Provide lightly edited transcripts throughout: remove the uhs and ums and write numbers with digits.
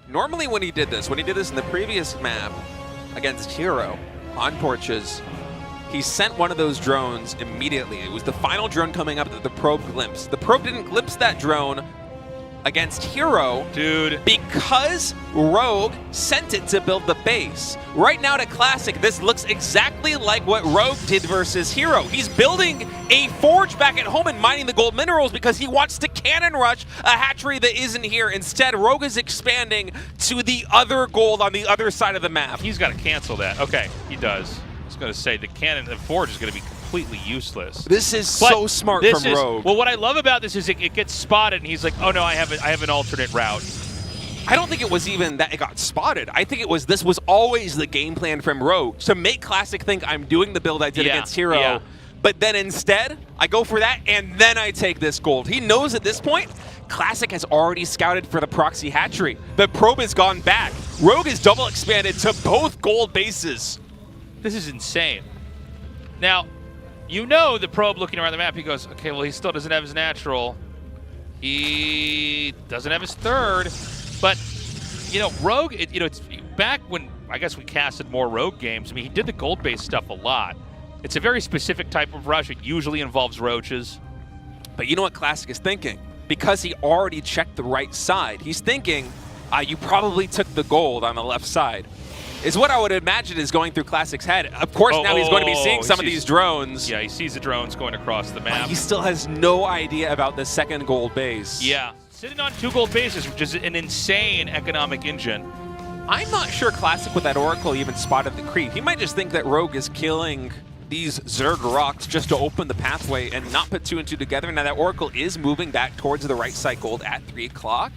Normally when he did this in the previous map against Hero on Torches, he sent one of those drones immediately. It was the final drone coming up that the probe glimpsed. The probe didn't glimpse that drone against Hero, dude, because Rogue sent it to build the base. Right now to Classic, this looks exactly like what Rogue did versus Hero. He's building a forge back at home and mining the gold minerals because he wants to cannon rush a hatchery that isn't here. Instead, Rogue is expanding to the other gold on the other side of the map. He's got to cancel that. Okay, he does. I was going to say the cannon, the forge is going to be completely useless. This is so smart from Rogue. Well, what I love about this is it gets spotted, and he's like, "Oh no, I have an alternate route." I don't think it was even that it got spotted. I think this was always the game plan from Rogue to make Classic think I'm doing the build I did against Hero. Yeah. But then instead, I go for that, and then I take this gold. He knows at this point, Classic has already scouted for the proxy hatchery. The probe has gone back. Rogue is double expanded to both gold bases. This is insane. Now, you know the probe looking around the map, he goes, okay, well, he still doesn't have his natural. He doesn't have his third. But, you know, Rogue, it's back when I guess we casted more Rogue games. I mean, he did the gold-based stuff a lot. It's a very specific type of rush. It usually involves roaches. But you know what Classic is thinking? Because he already checked the right side. He's thinking, you probably took the gold on the left side. Is what I would imagine is going through Classic's head. Of course, now he's going to be seeing some of these drones. Yeah, he sees the drones going across the map. He still has no idea about the second gold base. Yeah, sitting on 2 gold bases, which is an insane economic engine. I'm not sure Classic with that Oracle even spotted the creep. He might just think that Rogue is killing these Zerg rocks just to open the pathway and not put 2 and 2 together. Now that Oracle is moving back towards the right side gold at 3 o'clock.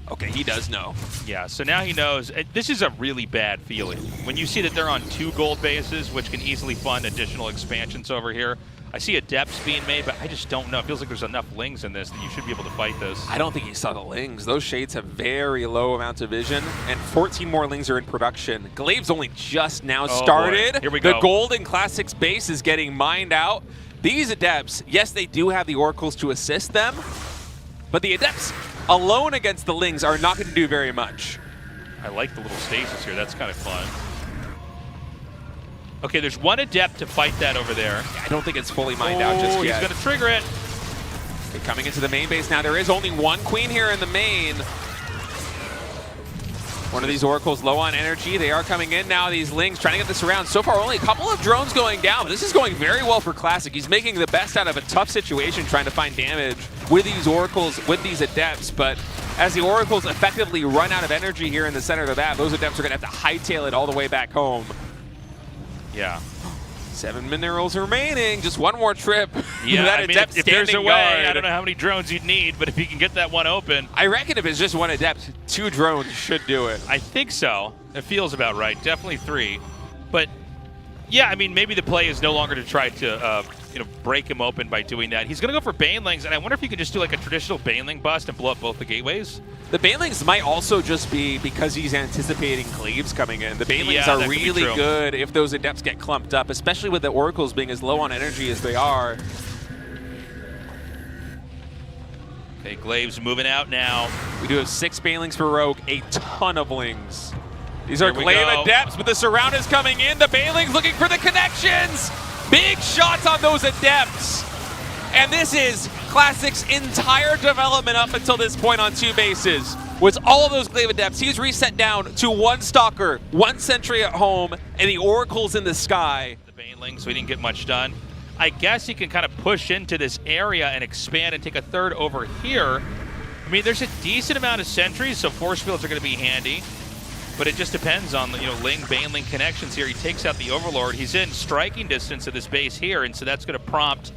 Okay, he does know. Yeah, so now he knows. This is a really bad feeling. When you see that they're on 2 gold bases, which can easily fund additional expansions over here. I see adepts being made, but I just don't know. It feels like there's enough lings in this that you should be able to fight this. I don't think he saw the lings. Those shades have very low amounts of vision, and 14 more lings are in production. Glaive's only just now started. Boy. Here we go. The gold in Classic's base is getting mined out. These adepts, yes, they do have the oracles to assist them, but the adepts alone against the lings are not going to do very much. I like the little stasis here. That's kind of fun. Okay, there's 1 adept to fight that over there. I don't think it's fully mined out just yet. He's going to trigger it. Okay, coming into the main base now. There is only 1 queen here in the main. One of these oracles low on energy. They are coming in now, these lings, trying to get this around. So far, only a couple of drones going down. But this is going very well for Classic. He's making the best out of a tough situation, trying to find damage with these oracles, with these adepts. But as the oracles effectively run out of energy here in the center of the map, those adepts are going to have to hightail it all the way back home. Yeah. 7 minerals remaining. Just 1 more trip. Yeah, that I mean, adept if there's a way, guard. I don't know how many drones you'd need, but if you can get that one open. I reckon if it's just 1 adept, 2 drones should do it. I think so. It feels about right. Definitely 3. But yeah, I mean, maybe the play is no longer to try to break him open by doing that. He's going to go for Banelings, and I wonder if he could just do like a traditional Baneling bust and blow up both the gateways. The Banelings might also just be because he's anticipating Glaives coming in. The Banelings are really good if those adepts get clumped up, especially with the oracles being as low on energy as they are. Okay, Glaives moving out now. We do have 6 Banelings for Rogue, a ton of lings. These are Glaive adepts, but the surround is coming in. The Banelings looking for the connections. Big shots on those adepts. And this is Classic's entire development up until this point on 2 bases. Was all of those Glaive adepts. He's reset down to 1 Stalker, 1 Sentry at home, and the Oracles in the sky. The Baneling, so he didn't get much done. I guess he can kind of push into this area and expand and take a 3rd over here. I mean, there's a decent amount of sentries, so force fields are going to be handy. But it just depends on the Ling-Baneling connections here. He takes out the Overlord. He's in striking distance of this base here, and so that's going to prompt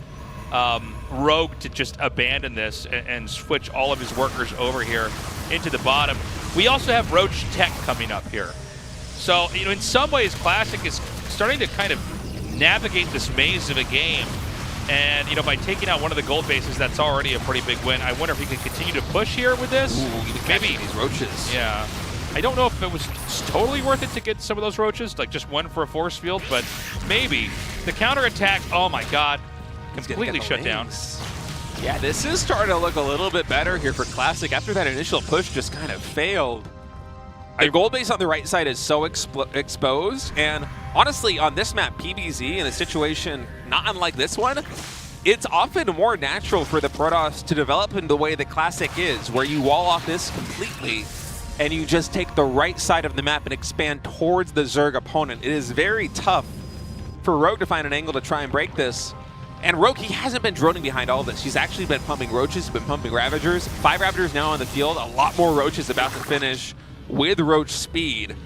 Rogue to just abandon this and switch all of his workers over here into the bottom. We also have Roach Tech coming up here. So, in some ways, Classic is starting to kind of navigate this maze of a game. And, by taking out one of the gold bases, that's already a pretty big win. I wonder if he can continue to push here with this. Ooh, maybe these roaches. Yeah. I don't know if it was totally worth it to get some of those roaches, like just 1 for a force field, but maybe. The counterattack, oh my god, completely shut down. Yeah, this is starting to look a little bit better here for Classic after that initial push just kind of failed. The gold base on the right side is so exposed, and honestly, on this map, PBZ, in a situation not unlike this one, it's often more natural for the Protoss to develop in the way the Classic is, where you wall off this completely, and you just take the right side of the map and expand towards the Zerg opponent. It is very tough for Rogue to find an angle to try and break this. And Rogue, he hasn't been droning behind all this. He's actually been pumping Roaches, he's been pumping Ravagers. 5 Ravagers now on the field, a lot more Roaches about to finish with Roach speed.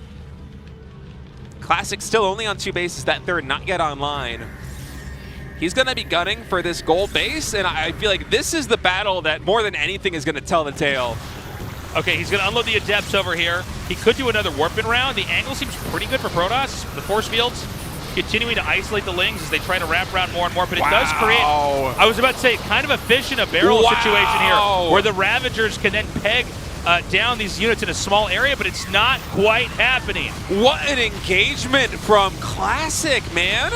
Classic still only on 2 bases, that third not yet online. He's going to be gunning for this gold base, and I feel like this is the battle that more than anything is going to tell the tale. Okay, he's going to unload the Adepts over here. He could do another Warpin round. The angle seems pretty good for Protoss. The force fields continuing to isolate the Lings as they try to wrap around more and more, but it does create, I was about to say, kind of a fish in a barrel situation here, where the Ravagers can then peg down these units in a small area, but it's not quite happening. What an engagement from Classic, man.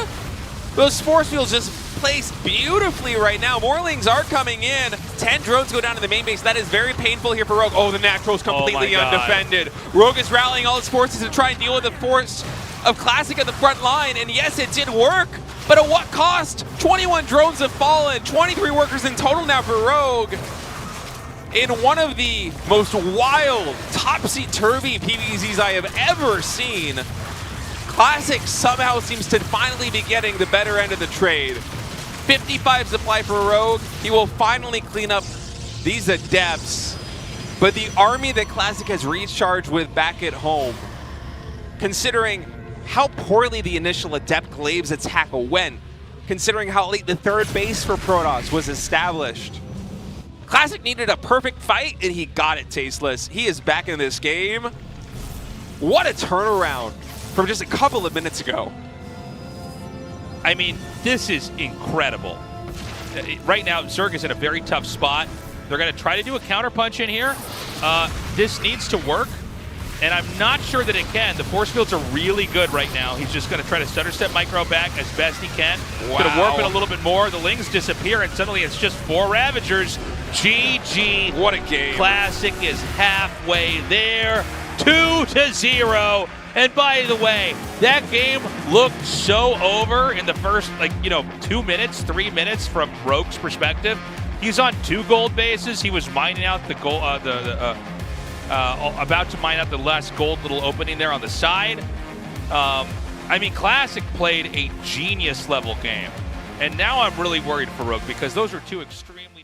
Those force fields just placed beautifully right now. More Lings are coming in. 10 drones go down to the main base. That is very painful here for Rogue. Oh, the Natural's completely undefended. Rogue is rallying all his forces to try and deal with the force of Classic at the front line, and yes, it did work, but at what cost? 21 drones have fallen, 23 workers in total now for Rogue. In one of the most wild, topsy-turvy PvZs I have ever seen, Classic somehow seems to finally be getting the better end of the trade. 55 supply for Rogue. He will finally clean up these Adepts, but the army that Classic has recharged with back at home, considering how poorly the initial Adept Glaives attack went, considering how late the third base for Protoss was established. Classic needed a perfect fight, and he got it, Tasteless. He is back in this game. What a turnaround from just a couple of minutes ago. I mean, this is incredible. Right now, Zerg is in a very tough spot. They're going to try to do a counterpunch in here. This needs to work, and I'm not sure that it can. The force fields are really good right now. He's just going to try to stutter step micro back as best he can. Wow. Going to warp it a little bit more. The Lings disappear, and suddenly it's just 4 Ravagers. GG. What a game. Classic is halfway there. 2-0. And by the way, that game looked so over in the first, 2 minutes, 3 minutes from Rogue's perspective. He's on 2 gold bases. He was mining out the gold, about to mine out the last gold little opening there on the side. I mean, Classic played a genius level game. And now I'm really worried for Rogue because those are 2 extremely